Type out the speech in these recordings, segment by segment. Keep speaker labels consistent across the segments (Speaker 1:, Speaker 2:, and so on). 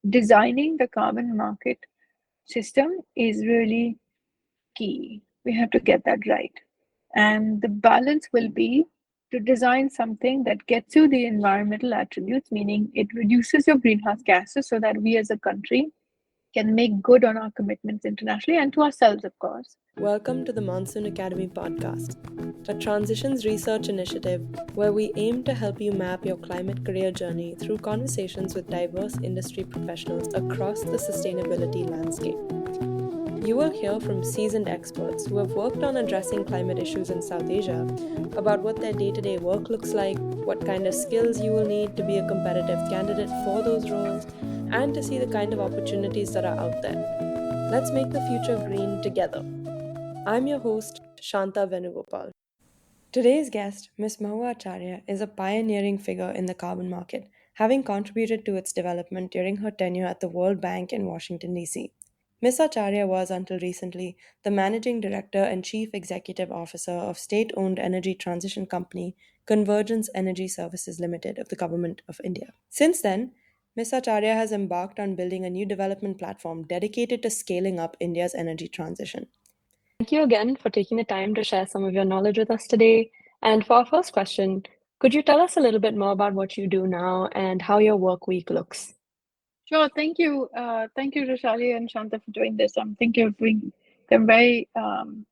Speaker 1: designing the carbon market system is really key. We have to get that right. And the balance will be to design something that gets you the environmental attributes, meaning it reduces your greenhouse gases so that we as a country can make good on our commitments internationally and to ourselves, of course.
Speaker 2: Welcome to the Monsoon Academy podcast, a transitions research initiative where we aim to help you map your climate career journey through conversations with diverse industry professionals across the sustainability landscape. You will hear from seasoned experts who have worked on addressing climate issues in South Asia about what their day-to-day work looks like, what kind of skills you will need to be a competitive candidate for those roles, and to see the kind of opportunities that are out there. Let's make the future green together. I'm your host, Shanta Venugopal. Today's guest, Ms. Mahua Acharya, is a pioneering figure in the carbon market, having contributed to its development during her tenure at the World Bank in Washington, D.C. Ms. Acharya was, until recently, the Managing Director and Chief Executive Officer of state-owned energy transition company Convergence Energy Services Limited of the Government of India. Since then, Ms. Acharya has embarked on building a new development platform dedicated to scaling up India's energy transition. Thank you again for taking the time to share some of your knowledge with us today. And for our first question, could you tell us a little bit more about what you do now and how your work week looks?
Speaker 1: Sure, thank you. Thank you, Roshali and Shanta, for doing this. I'm thinking of doing some very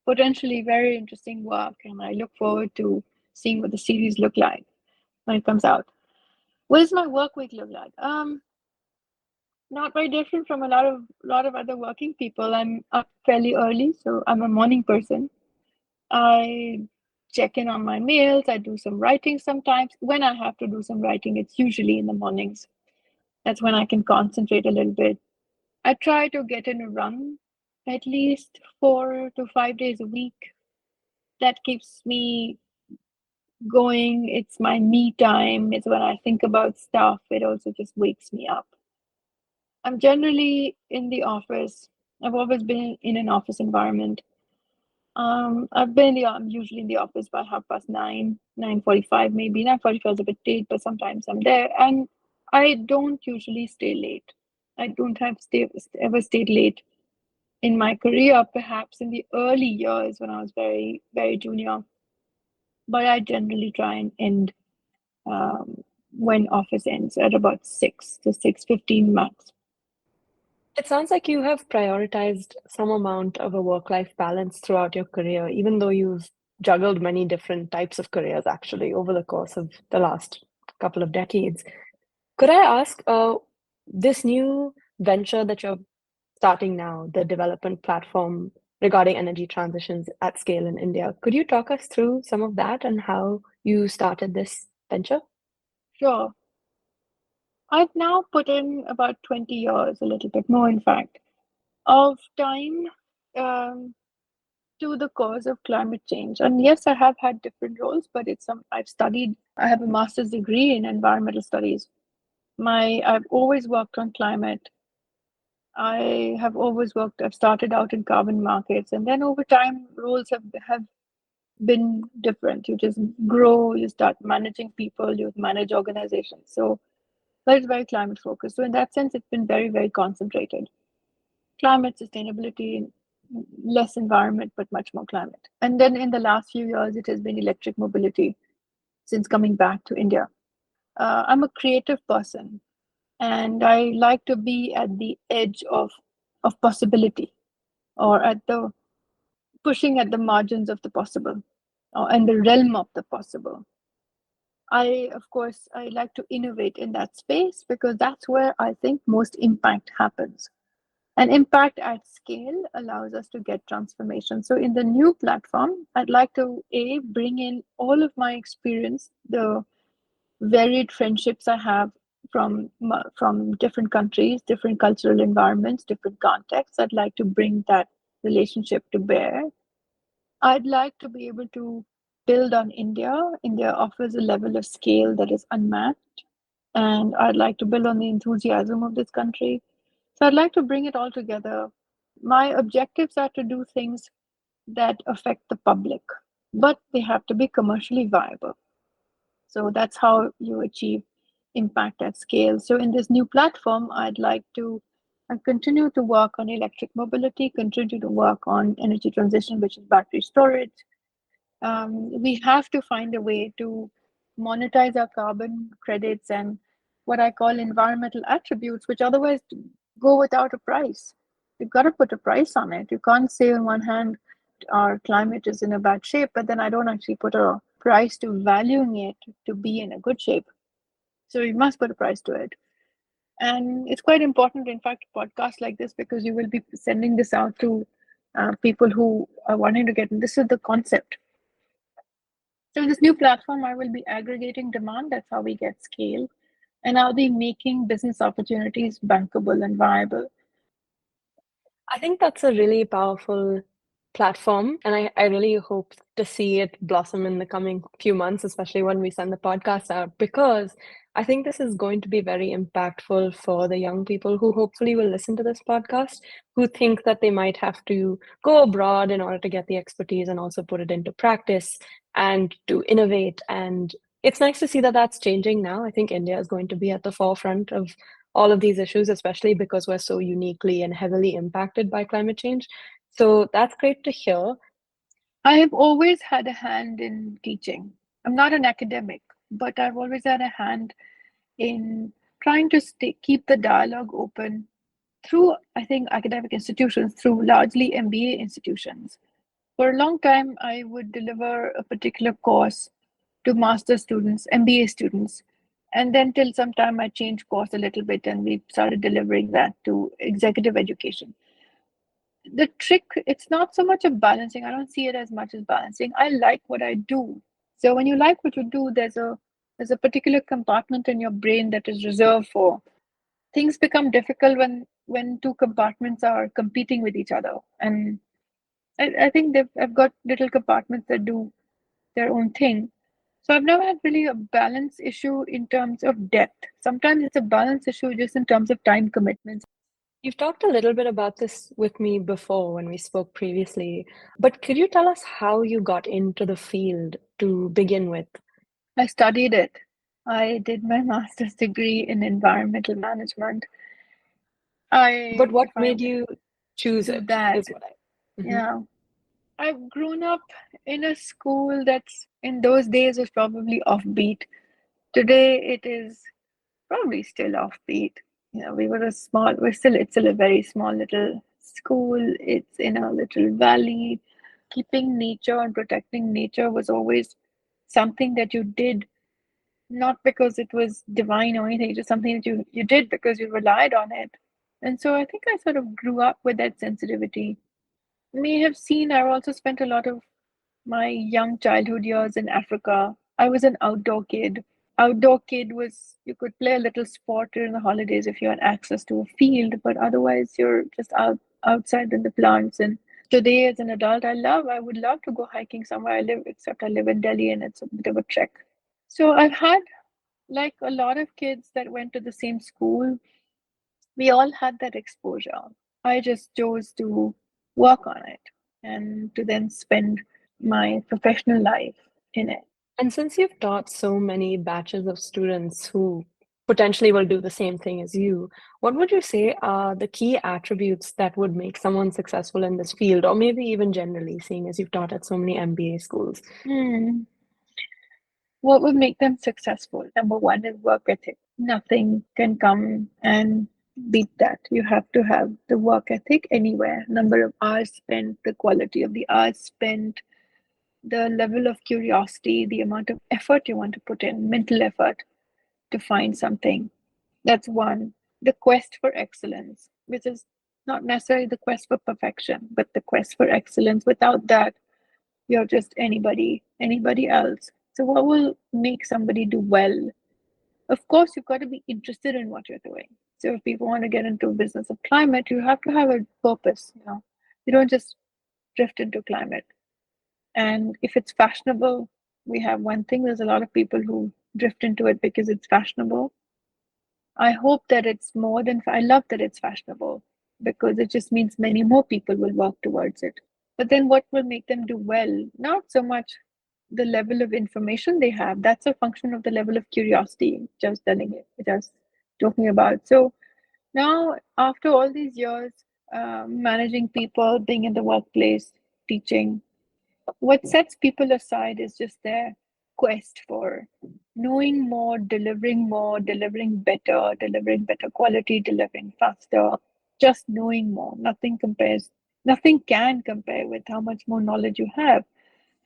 Speaker 1: potentially very interesting work, and I look forward to seeing what the series look like when it comes out. What does my work week look like? Not very different from a lot of other working people. I'm up fairly early, so I'm a morning person. I check in on my mails. I do some writing sometimes. When I have to do some writing, it's usually in the mornings. That's when I can concentrate a little bit. I try to get in a run at least 4 to 5 days a week. That keeps me going. It's my me time. It's when I think about stuff. It also just wakes me up. I'm generally in the office. I've always been in an office environment. I'm usually in the office by 9:30, 9:45 maybe. 9:45 is a bit late, but sometimes I'm there. And I don't usually stay late. I don't have ever stayed late in my career, perhaps in the early years when I was very, very junior. But I generally try and end when office ends at about 6 to 6:15 max.
Speaker 2: It sounds like you have prioritized some amount of a work-life balance throughout your career, even though you've juggled many different types of careers actually over the course of the last couple of decades. Could I ask, this new venture that you're starting now, the development platform regarding energy transitions at scale in India, could you talk us through some of that and how you started this venture?
Speaker 1: Sure. I've now put in about 20 years, a little bit more, in fact, of time um, to the cause of climate change. And yes, I have had different roles, but I've studied. I have a master's degree in environmental studies. I've always worked on climate. I've started out in carbon markets, and then over time, roles have been different. You just grow, you start managing people, you manage organizations. So, but it's very climate focused. So, in that sense, it's been very, very concentrated. Climate sustainability, less environment, but much more climate. And then in the last few years, it has been electric mobility since coming back to India. I'm a creative person, and I like to be at the edge of possibility, or at the pushing at the margins of the possible, or in the realm of the possible. Of course, I like to innovate in that space because that's where I think most impact happens. And impact at scale allows us to get transformation. So in the new platform, I'd like to bring in all of my experience, the varied friendships I have from different countries, different cultural environments, different contexts. I'd like to bring that relationship to bear. I'd like to be able to build on India. India offers a level of scale that is unmatched, and I'd like to build on the enthusiasm of this country. So I'd like to bring it all together. My objectives are to do things that affect the public, but they have to be commercially viable. So that's how you achieve impact at scale. So in this new platform, I'd like to continue to work on electric mobility, continue to work on energy transition, which is battery storage. We have to find a way to monetize our carbon credits and what I call environmental attributes, which otherwise go without a price. You've got to put a price on it. You can't say on one hand our climate is in a bad shape, but then I don't actually put a price to valuing it to be in a good shape. So you must put a price to it. And it's quite important, in fact, podcasts like this, because you will be sending this out to people who are wanting to get in. This is the concept. So in this new platform, I will be aggregating demand. That's how we get scale. And I'll be making business opportunities bankable and viable.
Speaker 2: I think that's a really powerful platform, and I really hope to see it blossom in the coming few months, especially when we send the podcast out, because I think this is going to be very impactful for the young people who hopefully will listen to this podcast, who think that they might have to go abroad in order to get the expertise and also put it into practice and to innovate. And it's nice to see that that's changing now. I think India is going to be at the forefront of all of these issues, especially because we're so uniquely and heavily impacted by climate change. So that's great to hear.
Speaker 1: I have always had a hand in teaching. I'm not an academic, but I've always had a hand in trying to keep the dialogue open through, I think, academic institutions, through largely MBA institutions. For a long time, I would deliver a particular course to master students, MBA students. And then till some time, I changed course a little bit and we started delivering that to executive education. The trick, it's not so much of balancing. I don't see it as much as balancing. I like what I do. So when you like what you do, there's a particular compartment in your brain that is reserved for things become difficult when two compartments are competing with each other. And I think I've got little compartments that do their own thing. So I've never had really a balance issue in terms of depth. Sometimes it's a balance issue just in terms of time commitments.
Speaker 2: You've talked a little bit about this with me before when we spoke previously, but could you tell us how you got into the field to begin with?
Speaker 1: I studied it. I did my master's degree in environmental management.
Speaker 2: But what
Speaker 1: If I
Speaker 2: made you choose
Speaker 1: do
Speaker 2: it,
Speaker 1: that,
Speaker 2: is what I. Mhm.
Speaker 1: yeah. I've grown up in a school that's in those days was probably offbeat. Today it is probably still offbeat. You know, it's still a very small little school. It's in a little valley. Keeping nature and protecting nature was always something that you did, not because it was divine or anything, just something that you did because you relied on it. And so I think I sort of grew up with that sensitivity. You may have seen I've also spent a lot of my young childhood years in Africa. I was an outdoor kid. Outdoor kid was you could play a little sport during the holidays if you had access to a field, but otherwise you're just outside in the plants. And today as an adult, I would love to go hiking somewhere I live, except I live in Delhi and it's a bit of a trek. So I've had, like a lot of kids that went to the same school, we all had that exposure. I just chose to work on it and to then spend my professional life in it.
Speaker 2: And since you've taught so many batches of students who potentially will do the same thing as you, what would you say are the key attributes that would make someone successful in this field, or maybe even generally, seeing as you've taught at so many MBA schools?
Speaker 1: Hmm. What would make them successful? Number one is work ethic. Nothing can come and beat that. You have to have the work ethic anywhere. Number of hours spent, the quality of the hours spent, the level of curiosity, the amount of effort you want to put in, mental effort to find something. That's one. The quest for excellence, which is not necessarily the quest for perfection, but the quest for excellence. Without that, you're just anybody else. So what will make somebody do well? Of course, you've got to be interested in what you're doing. So if people want to get into business of climate, you have to have a purpose, you know. You don't just drift into climate. And if it's fashionable, we have one thing. There's a lot of people who drift into it because it's fashionable. I hope that it's more than, I love that it's fashionable because it just means many more people will work towards it. But then what will make them do well? Not so much. the level of information they have. That's a function of the level of curiosity, just talking about. So now, after all these years, managing people, being in the workplace, teaching, what sets people aside is just their quest for knowing more, delivering better quality, delivering faster, just knowing more. Nothing can compare with how much more knowledge you have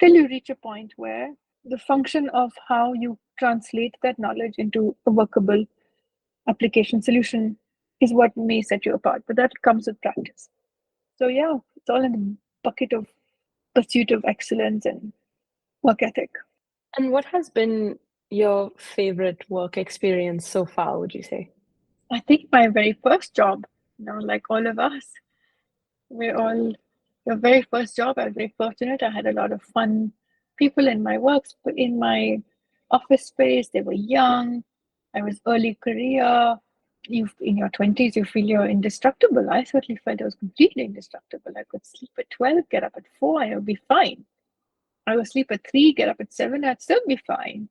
Speaker 1: till you reach a point where the function of how you translate that knowledge into a workable application solution is what may set you apart. But that comes with practice. So yeah, it's all in the bucket of pursuit of excellence and work ethic.
Speaker 2: And what has been your favorite work experience so far, would you say?
Speaker 1: I think my very first job, like all of us, we're all the very first job. I was very fortunate. I had a lot of fun people in my works, in my office space. They were young. I was early career. You in your 20s, you feel you're indestructible. I certainly felt I was completely indestructible. I could sleep at 12, get up at 4, and I would be fine. I would sleep at 3, get up at 7, I'd still be fine.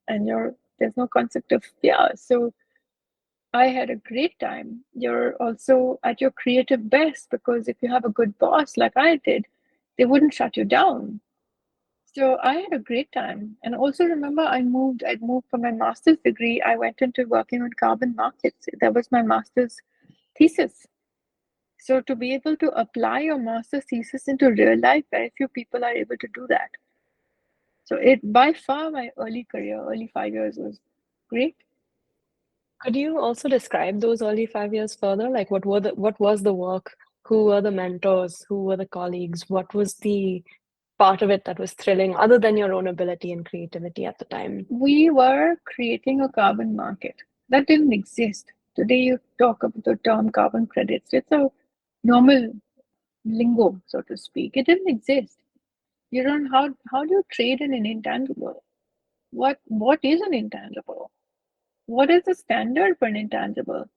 Speaker 1: And there's no concept of fear. So I had a great time. You're also at your creative best because if you have a good boss like I did, they wouldn't shut you down. So I had a great time. And also remember I'd moved from my master's degree. I went into working on carbon markets. That was my master's thesis. So to be able to apply your master's thesis into real life, very few people are able to do that. So it by far my early 5 years was great.
Speaker 2: Could you also describe those early 5 years further? Like what was the work? Who were the mentors? Who were the colleagues? What was the part of it that was thrilling, other than your own ability and creativity at the time?
Speaker 1: We were creating a carbon market that didn't exist. Today you talk about the term carbon credits. It's a normal lingo, so to speak. It didn't exist. You don't how do you trade in an intangible? What is an intangible? What is the standard for an intangible?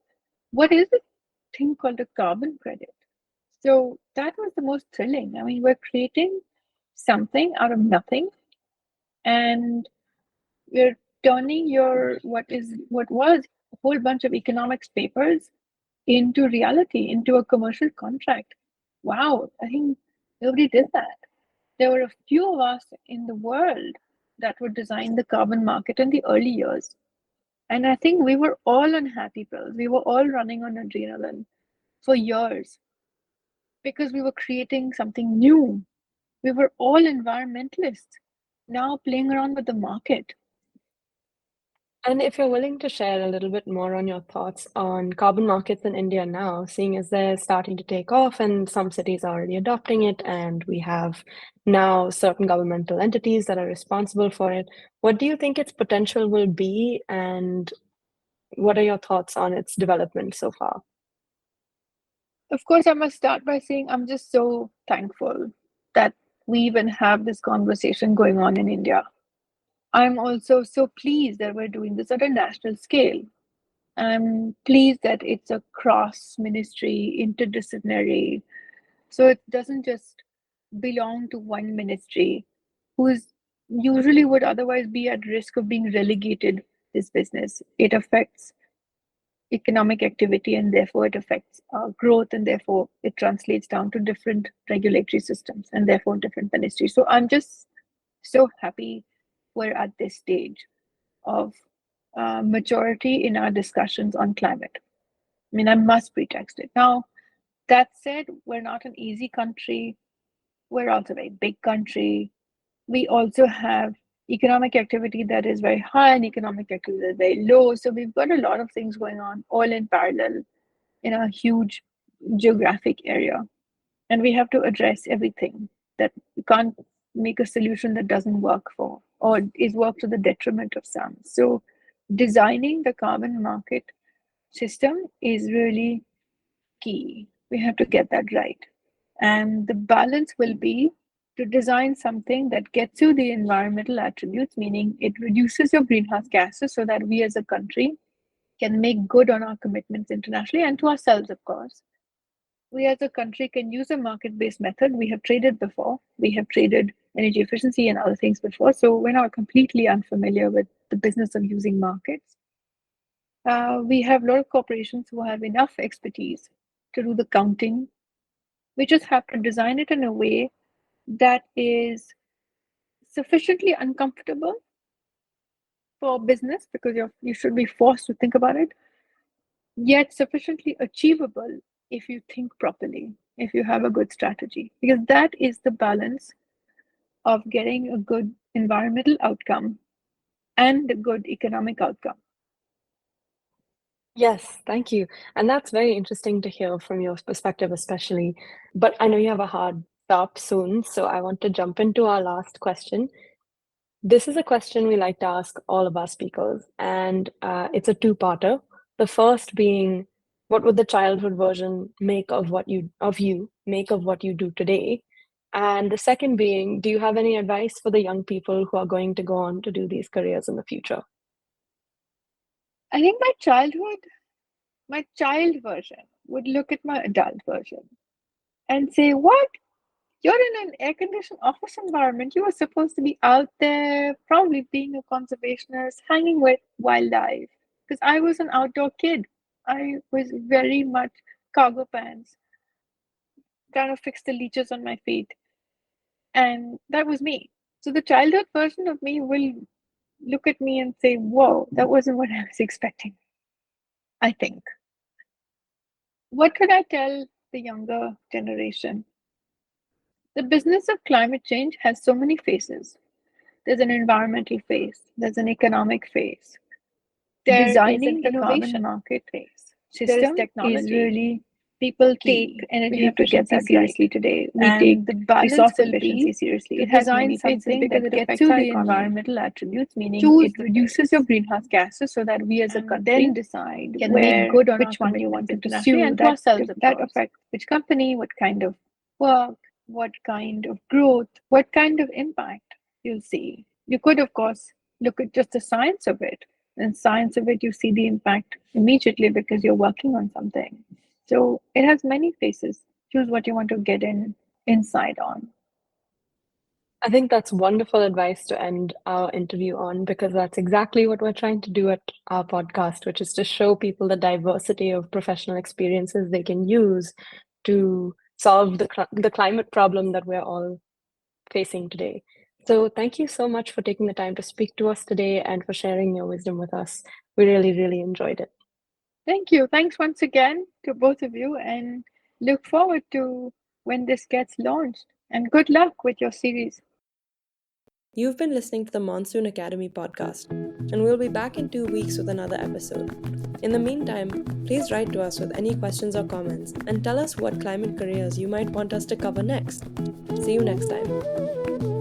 Speaker 1: What is the thing called a carbon credit? So that was the most thrilling. I mean, we're creating something out of nothing, and we're turning what was a whole bunch of economics papers into reality, into a commercial contract. Wow, I think nobody did that. There were a few of us in the world that would design the carbon market in the early years. And I think we were all on happy pills. We were all running on adrenaline for years because we were creating something new. We were all environmentalists now playing around with the market.
Speaker 2: And if you're willing to share a little bit more on your thoughts on carbon markets in India now, seeing as they're starting to take off and some cities are already adopting it, and we have now certain governmental entities that are responsible for it, what do you think its potential will be, and what are your thoughts on its development so far?
Speaker 1: Of course, I must start by saying I'm just so thankful that we even have this conversation going on in India. I'm also so pleased that we're doing this at a national scale. I'm pleased that it's a cross ministry, interdisciplinary. So it doesn't just belong to one ministry who's usually would otherwise be at risk of being relegated this business. It affects economic activity and therefore it affects growth and therefore it translates down to different regulatory systems and therefore different ministries. So I'm just so happy we're at this stage of maturity in our discussions on climate. I mean, I must pretext it. Now, that said, we're not an easy country. We're also a very big country. We also have economic activity that is very high and economic activity that is very low. So we've got a lot of things going on all in parallel in a huge geographic area. And we have to address everything that we can't make a solution that doesn't work for or is work to the detriment of some. So designing the carbon market system is really key. We have to get that right. And the balance will be to design something that gets you the environmental attributes, meaning it reduces your greenhouse gases so that we as a country can make good on our commitments internationally and to ourselves, of course. We as a country can use a market based method. We have traded before. We have traded energy efficiency and other things before, so we're not completely unfamiliar with the business of using markets. We have a lot of corporations who have enough expertise to do the counting. We just have to design it in a way that is sufficiently uncomfortable for business, because you should be forced to think about it, yet sufficiently achievable if you think properly, if you have a good strategy, because that is the balance of getting a good environmental outcome and a good economic outcome.
Speaker 2: Yes, thank you. And that's very interesting to hear from your perspective, especially. But I know you have a hard stop soon, so I want to jump into our last question. This is a question we like to ask all of our speakers, and it's a two-parter. The first being, what would the childhood version make of what you do today? And the second being, do you have any advice for the young people who are going to go on to do these careers in the future?
Speaker 1: I think my child version would look at my adult version and say, what? You're in an air conditioned office environment. You were supposed to be out there, probably being a conservationist, hanging with wildlife. Because I was an outdoor kid. I was very much cargo pants, trying to fix the leeches on my feet. And that was me. So the childhood version of me will look at me and say, whoa, that wasn't what I was expecting, I think. What could I tell the younger generation? The business of climate change has so many faces. There's an environmental phase, there's an economic phase. Designing the carbon market phase. System is really, people take energy efficiency seriously today. We take the resource efficiency seriously. It design something that gets you the environmental attributes, meaning it reduces your greenhouse gases, so that we as a country then decide can make good on which one you want to pursue, and to ourselves that affects which company, what kind of work, what kind of growth, what kind of impact you'll see. You could, of course, look at just the science of it. In science of it, you see the impact immediately because you're working on something. So it has many faces. Choose what you want to get inside on.
Speaker 2: I think that's wonderful advice to end our interview on, because that's exactly what we're trying to do at our podcast, which is to show people the diversity of professional experiences they can use to solve the climate problem that we're all facing today. So thank you so much for taking the time to speak to us today and for sharing your wisdom with us. We really, really enjoyed it.
Speaker 1: Thank you. Thanks once again to both of you, and look forward to when this gets launched. And good luck with your series.
Speaker 2: You've been listening to the Monsoon Academy podcast, and we'll be back in 2 weeks with another episode. In the meantime, please write to us with any questions or comments and tell us what climate careers you might want us to cover next. See you next time.